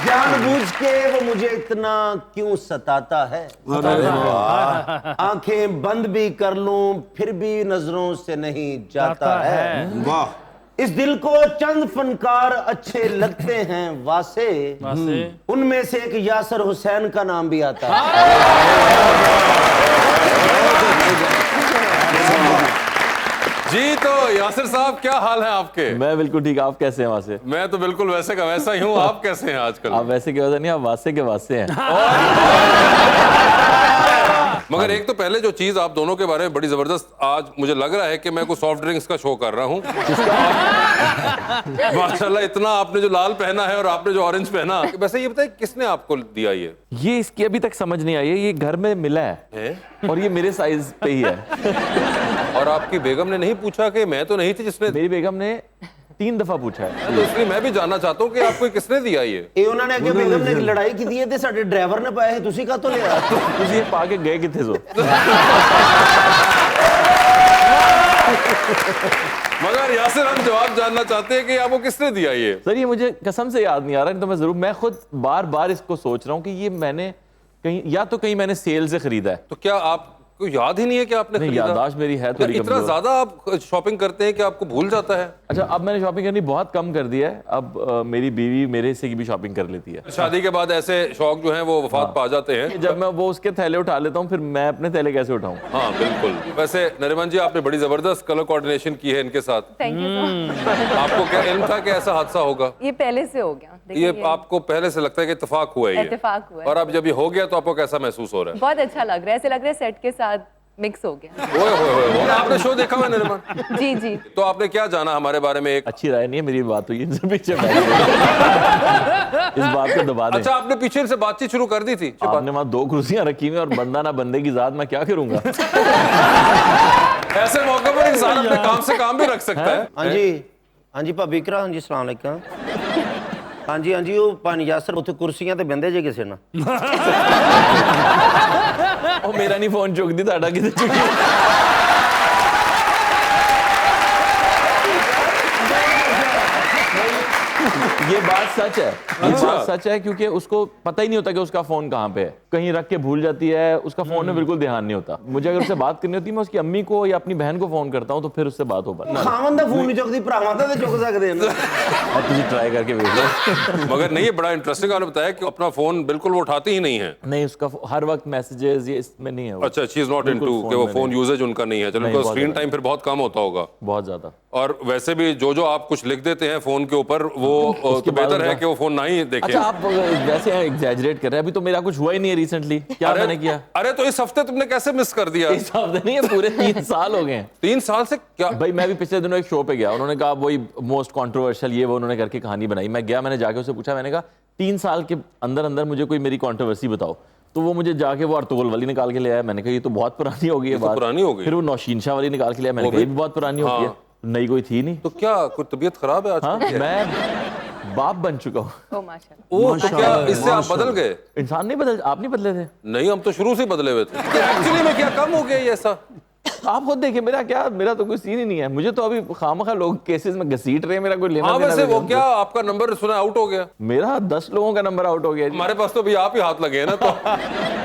जानबूझ के वो मुझे इतना क्यों सताता है। आंखें बंद भी कर लूं फिर भी नजरों से नहीं जाता है। वाह। इस दिल को चंद फनकार अच्छे लगते हैं वासे, उनमें से एक यासर हुसैन का नाम भी आता है। जी तो यासिर साहब क्या हाल है आपके? मैं बिल्कुल ठीक, आप कैसे हैं वहां से? मैं तो बिल्कुल वैसे का वैसा ही हूँ। आप कैसे हैं आजकल? आप वैसे के वैसे नहीं, आप वासे के वासे हैं। मगर एक तो पहले जो चीज आप दोनों के बारे में बड़ी जबरदस्त, आज मुझे लग रहा है कि मैं कोई सॉफ्ट ड्रिंक्स का शो कर रहा हूँ। माशाल्लाह, इतना आपने जो लाल पहना है और आपने जो ऑरेंज पहना, वैसे ये बताइए किसने आपको दिया ये इसकी अभी तक समझ नहीं आई है। ये घर में मिला है और ये मेरे साइज पे ही है। और आपकी बेगम ने नहीं पूछा कि मैं तो नहीं थी जिसने? मेरी बेगम ने 3 दफा पूछा है। तो इसलिए मैं भी जानना चाहता हूँ कि आपको किसने दिया ये उन्होंने अगे बेगम ने लड़ाई की दी है साडे ड्राइवर ने पाया है, तुसी का तो लिया तुसी पा के गए किथे सो? मगर यासिर हम जवाब जानना चाहते हैं कि आपको किसने दिया ये? सर ये मुझे कसम से याद नहीं आ रहा, नहीं तो मैं जरूर, मैं खुद बार बार इसको सोच रहा हूँ कि ये मैंने कहीं, या तो कहीं मैंने सेल से खरीदा है। तो क्या आपको याद ही नहीं है कि आपने खरीदा? याददाश्त मेरी है थोड़ी इतना ज्यादा आप शॉपिंग करते हैं कि आपको भूल जाता है? अच्छा, अब मैंने शॉपिंग करनी बहुत कम कर दी है। अब मेरी बीवी मेरे से की भी शॉपिंग कर लेती है। शादी के बाद ऐसे शौक जो हैं वो वफात पा जाते हैं। जब मैं वो उसके थैले उठा लेता हूँ, फिर मैं अपने थैले कैसे उठाऊं? हाँ बिल्कुल। वैसे नरिमन जी, आपने बड़ी जबरदस्त कलर कोऑर्डिनेशन की है इनके साथ। Thank you. आपको क्या इल्म था कि ऐसा हादसा होगा? ये पहले से हो गया। ये आपको पहले से लगता है कि इत्तेफाक हुआ है? इत्तेफाक हुआ है। और अब जब ये हो गया तो आपको कैसा महसूस हो रहा है? बहुत अच्छा लग रहा है, ऐसे लग रहा है सेट के साथ मिक्स हो गया। ओए आपने शो देखा हुआ नरिमन? जी जी। तो आपने क्या जाना हमारे बारे में? एक अच्छी राय नहीं है मेरी बात हुई इनसे पीछे इस बात को दबा दें। अच्छा, आपने पीछे से बातचीत शुरू कर दी थी? आपने वहां 2 कुर्सियां रखी हुई और बंदा ना बंदे की जात, मैं क्या करूंगा? ऐसे मौके पर इंसान अपने काम से काम भी रख सकता है। हाँ जी, हाँ जी भाभी करा, हाँ जी अस्सलाम वालेकुम। हाँ जी, हाँ जी, वो पानी यासर उत्थे कुर्सियां ते बंदे जे किसे ना। ਉਹ ਮੇਰਾ ਨਹੀਂ ਫੋਨ ਚੁੱਕਦੀ, ਤੁਹਾਡਾ ਕਿਤੇ ਚੁੱਕੀ? ये बात सच है, ये बात सच है, क्योंकि उसको पता ही नहीं होता कि उसका फोन कहाँ पे है, कहीं रख के भूल जाती है, उसका फोन में बिल्कुल ध्यान नहीं होता। मुझे अगर उससे बात करनी होती है, मैं उसकी अम्मी को या अपनी बहन को फोन करता हूँ, तो फिर उससे बात हो पाती है। खावन दा फोन नहीं चुकदी, भरावां दा ते चुक सकदे हैं। अब तुम ट्राई करके देख लो। मगर नहीं, ये बड़ा इंटरेस्टिंग आपने बताया कि अपना फोन बिल्कुल वो उठाती ही नहीं है। नहीं, उसका हर वक्त मैसेजेस ये इसमें नहीं है। अच्छा, शी इज नॉट इनटू कि वो फोन यूजेज उनका नहीं है। चलो, उनका स्क्रीन टाइम फिर बहुत कम होता होगा। बहुत ज्यादा। और वैसे भी जो आप कुछ लिख देते हैं फोन के ऊपर, वो तो बेहतर है कि वो फोन ना ही देखें। अच्छा, आप वैसे एग्जैजरेट कर रहे हैं, अभी तो मेरा कुछ हुआ ही नहीं है रिसेंटली। क्या मैंने किया? अरे तो इस हफ्ते तुमने कैसे मिस कर दिया? इस हफ्ते नहीं है, पूरे 3 साल हो गए। 3 साल से क्या? भाई मैं भी पिछले दिनों एक शो पे गया, उन्होंने कहा वही मोस्ट कंट्रोवर्शियल ये वो उन्होंने करके कहानी बनाई। मैं गया, मैंने जाके उससे पूछा, मैंने कहा 3 साल के अंदर अंदर मुझे कोई मेरी कंट्रोवर्सी बताओ। तो वो मुझे जाके वो अर्तुगरुल वाली निकाल के ले आया। मैंने कहा ये तो बहुत पुरानी हो गई है बात। पुरानी हो गई। फिर वो नौशीन शाह वाली निकाल के ले आया। मैंने कहा ये भी बहुत पुरानी हो गई है, नई कोई थी नहीं। तो क्या कोई तबीयत खराब है आज? हाँ, मैं बाप बन चुका हूँ। ओ माशाल्लाह। तो क्या इससे आप बदल गए? इंसान नहीं बदल, आप नहीं बदले थे? नहीं, हम तो शुरू से बदले हुए थे। एक्चुअली में क्या कम हो गया ये ऐसा? आप खुद देखिए, मेरा तो कोई सीन ही नहीं है। मुझे तो अभी खामखा लोग केसेस में घसीट रहे हैं, मेरा कोई लेना देना। वैसे वो क्या आपका नंबर सुना आउट हो गया? मेरा 10 लोगों का नंबर आउट हो गया। हमारे पास तो भी आप ही हाथ लगे हैं ना, तो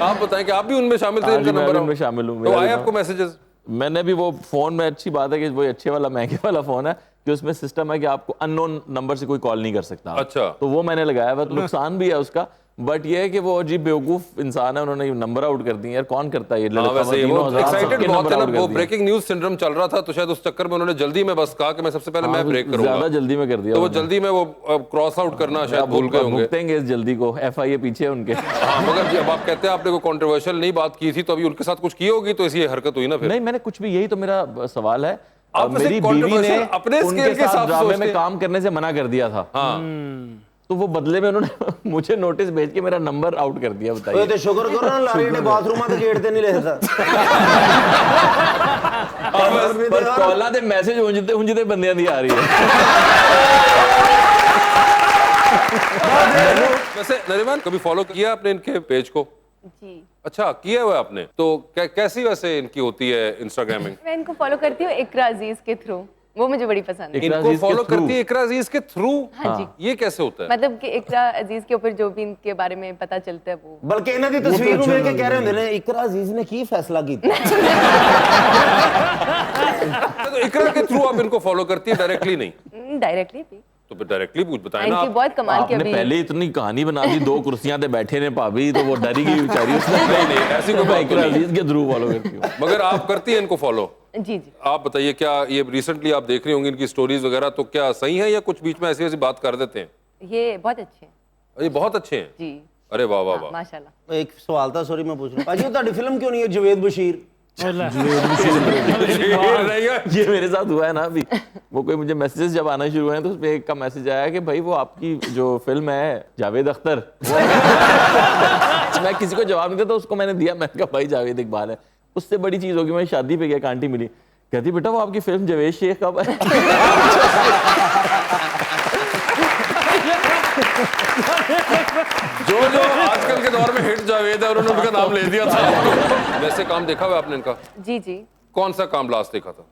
आप बताएं कि आप भी उनमें शामिल थे? इनका नंबर में शामिल हूँ। तो आए आपको मैसेजेस? मैंने भी वो फोन में, अच्छी बात है कि वो अच्छे वाला महंगे वाला फोन है कि उसमें सिस्टम है कि आपको अननोन नंबर से कोई कॉल नहीं कर सकता। अच्छा, तो वो मैंने लगाया हुआ। नुकसान भी है उसका, बट ये है कि वो अजीब बेवकूफ इंसान है, उन्होंने नंबर आउट कर दिए। यार कौन करता है ये लड़का? वैसे वो एक्साइटेड बहुत है ना, वो ब्रेकिंग न्यूज़ सिंड्रोम चल रहा था, तो शायद उस चक्कर में उन्होंने जल्दी में बस कहा कि मैं सबसे पहले मैं ब्रेक करूंगा। ज्यादा जल्दी में कर दिया, तो वो जल्दी में वो क्रॉस आउट करना शायद भूल गए होंगे। भुगतेंगे इस जल्दी को, FIA पीछे उनके। हाँ, मगर जब आप कहते हैं आपने कोई कंट्रोवर्शियल नहीं बात की थी, तो अभी उनके साथ कुछ की होगी, तो इसलिए हरकत हुई ना फिर? नहीं, मैंने कुछ भी, यही तो मेरा सवाल है। मेरी बीवी ने अपने स्केल के साथ ड्रामे में काम करने से मना कर दिया था। हाँ, तो वो बदले में उन्होंने मुझे नोटिस भेज के मेरा नंबर आउट कर दिया। बताइए। तो शुक्र करो ना लारी ने बाथरूम ते गेट ते नहीं लिखता। पर कॉला दे मैसेज हुंजते बंदियां दी आ रही है। वैसे नरिमन, कभी फॉलो किया आपने इनके पेज को? जी। अच्छा, किया हुआ आपने? तो कैसी वैसे इनकी होती है इंस्टाग्रामिंग? मैं इनको फॉलो करती हूँ इकरा अजीज के थ्रू। वो मुझे बड़ी पसंद है। इकरा इनको अजीज के फॉलो through। करती है इकरा अजीज के थ्रू। हाँ जी। ये कैसे होता है? मतलब कि इकरा अजीज के ऊपर जो भी इनके बारे में पता चलता है वो बल्कि इन्हां दी तस्वीर ਨੂੰ ਵੇਖ ਕੇ ਕਹਿ ਰਹੇ ਹੁੰਦੇ ਨੇ ਇਕਰਾ ਅਜ਼ੀਜ਼ ਨੇ ਕੀ ਫੈਸਲਾ ਕੀਤਾ। तो इकरा के थ्रू आप इनको फॉलो करती है, डायरेक्टली नहीं? डायरेक्टली भी। तो फिर डायरेक्टली पूछ बताए ना इनकी आप। बहुत कमाल की आपने अभी पहले इतनी कहानी बना दी, 2 कुर्सियां पे बैठे ने भाभी, तो वो डरी गई बेचारी। नहीं, ऐसी कोई बात तो इकरा नहीं। अजीज के थ्रू फॉलो करती हूँ। मगर आप करती हैं इनको फॉलो? जी जी। आप बताइए, क्या ये रिसेंटली आप देख रही होंगी इनकी स्टोरीज वगैरह, तो क्या सही है या कुछ बीच में ऐसी ऐसी बात कर देते हैं? ये बहुत अच्छे हैं ये बहुत अच्छे हैं। जी। अरे वाह वाह वाह। माशाल्लाह। एक सवाल था, सॉरी मैं पूछ रहा हूं पाजी ਤੁਹਾਡੀ फिल्म क्यों नहीं है जवेद बशीर? ये मेरे साथ हुआ है ना अभी। वो कोई मुझे मैसेजेस जब आना शुरू हुए हैं तो उसमें एक का मैसेज आया कि भाई वो आपकी जो फिल्म है जावेद अख्तर, मैं किसी को जवाब नहीं देता, उसको मैंने दिया, मैंने कहा भाई जावेद इकबाल है। उससे बड़ी चीज होगी, मैं शादी पे गया, एक आंटी मिली, कहती बेटा वो आपकी फिल्म जवेद शेख कब है? जो जो आजकल के दौर में हिट जावेद है उन्होंने उनका नाम ले दिया था। वैसे काम देखा हुआ आपने इनका? जी जी। कौन सा काम लास्ट देखा था?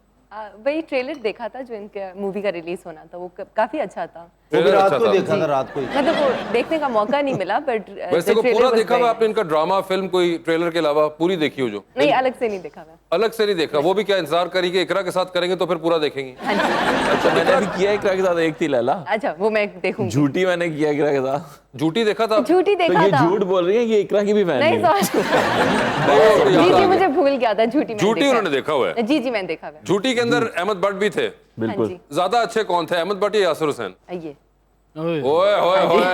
वही ट्रेलर देखा था जो इनके मूवी का रिलीज होना था, वो काफी अच्छा था। वो भी ट्रेलर रात अच्छा को था। देखा था, रात को ही। मतलब वो देखने का मौका नहीं मिला, बट वैसे को पूरा देखा हुआ आपने इनका ड्रामा फिल्म कोई ट्रेलर के अलावा पूरी देखी हो जो? नहीं, अलग से नहीं देखा मैं। अलग से नहीं देखा? वो भी क्या इंतजार करी कि इकरा के साथ करेंगे तो फिर पूरा देखेंगे? हाँ जी। अच्छा मैंने अभी किया इकरा के साथ, एक थी लैला, अच्छा वो मैं देखूंगी। झूठी मैंने किया इकरा के साथ। झूठी देखा था? झूठी तो देखा ये था। झूठ बोल रही है, ये इकरा की भी फैन नहीं है। सॉरी। जी जी, मुझे भूल गया था। झूठी मैंने झूठी देखा उन्होंने देखा हुआ है? जी जी मैंने देखा हुआ है। झूठी के अंदर अहमद भट्ट भी थे। बिल्कुल। हाँ जी। ज्यादा अच्छे कौन थे, अहमद भट्ट या यासिर हुसैन? ये ओए ओए ओए,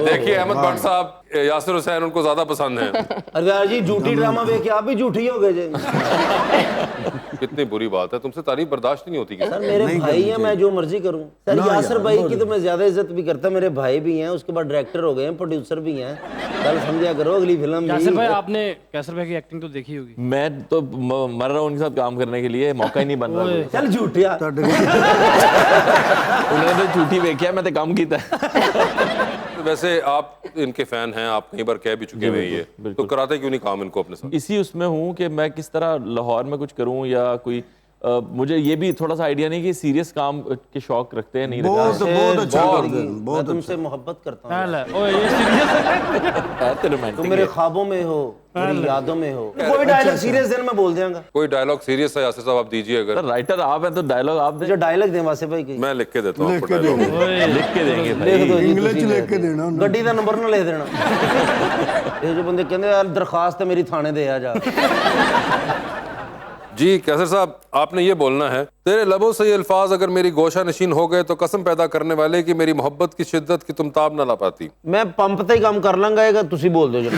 देखिए अहमद भट्ट साहब, यासिर हुसैन उनको ज्यादा पसंद है। अरे यार जी झूठी ड्रामा देख के आप भी झूठी हो गए जी। कितनी बुरी बात है, तुमसे तारीफ बर्दाश्त ही नहीं होती किसी सर मेरे भाई हैं, मैं जो मर्जी करूं। सर यासर भाई की तो मैं ज्यादा इज्जत भी करता, मेरे भाई भी हैं, उसके बाद डायरेक्टर हो गए हैं, प्रोड्यूसर भी हैं। कल समझा करो अगली फिल्म कैसर भाई, भी। आपने कैसर भाई की एक्टिंग तो देखी होगी। मैं तो मर रहा हूँ उनके साथ काम करने के लिए, मौका ही नहीं बन रहा कोई। चल झूठिया। उन्होंने तो झूठी देखी, मैं तो काम किया। तो वैसे आप इनके फैन हैं, आप कई बार कह भी चुके हुए ये, तो कराते क्यों नहीं काम इनको अपने साथ? इसी उसमें हूँ कि मैं किस तरह लाहौर में कुछ करूँ या कोई मुझे ये भी थोड़ा सा आइडिया नहीं कि सीरियस काम के शौक रखते हैं, नहीं बहुत बहुत अच्छा करते हैं, मैं बहुत तुमसे मोहब्बत करता हूँ। हाल है। ओए ये सीरियस है। रखते। तुम मेरे ख्वाबों में हो, मेरी यादों में हो। कोई डायलॉग सीरियस देना मैं बोल देंगा। कोई डायलॉग सीरियस है यासिर साहब, आप दीजिए अगर। राइटर आप हैं तो डायलॉग आप दें। जो डायलॉग दें वासे भाई की मैं लिख के देता हूँ लिख आपको के dialogue। देना, लिख के देंगे लिख भाई। दो जी, इंग्लिश तुसी लिख के देना उन्होंने। ਗੱਡੀ ਦਾ ਨੰਬਰ ਨਾ ਲਿਖ ਦੇਣਾ। ਇਹ ਜੋ ਬੰਦੇ ਕਹਿੰਦੇ ਯਾਰ ਦਰਖਾਸਤ ਮੇਰੀ ਥਾਣੇ ਦੇ ਆ ਜਾ। जी कैसर साहब, आपने ये बोलना है, तेरे लबों से ये अल्फाज अगर मेरी गोशा नशीन हो गए तो कसम पैदा करने वाले कि मेरी मोहब्बत की शिद्दत की तुम ताब ना ला पाती। ਮੈਂ ਪੰਪ ਤੇ ਹੀ ਕੰਮ ਕਰ ਲਾਂਗਾ, ਇਹ ਤੁਸੀਂ ਬੋਲ ਦਿਓ ਜੀ।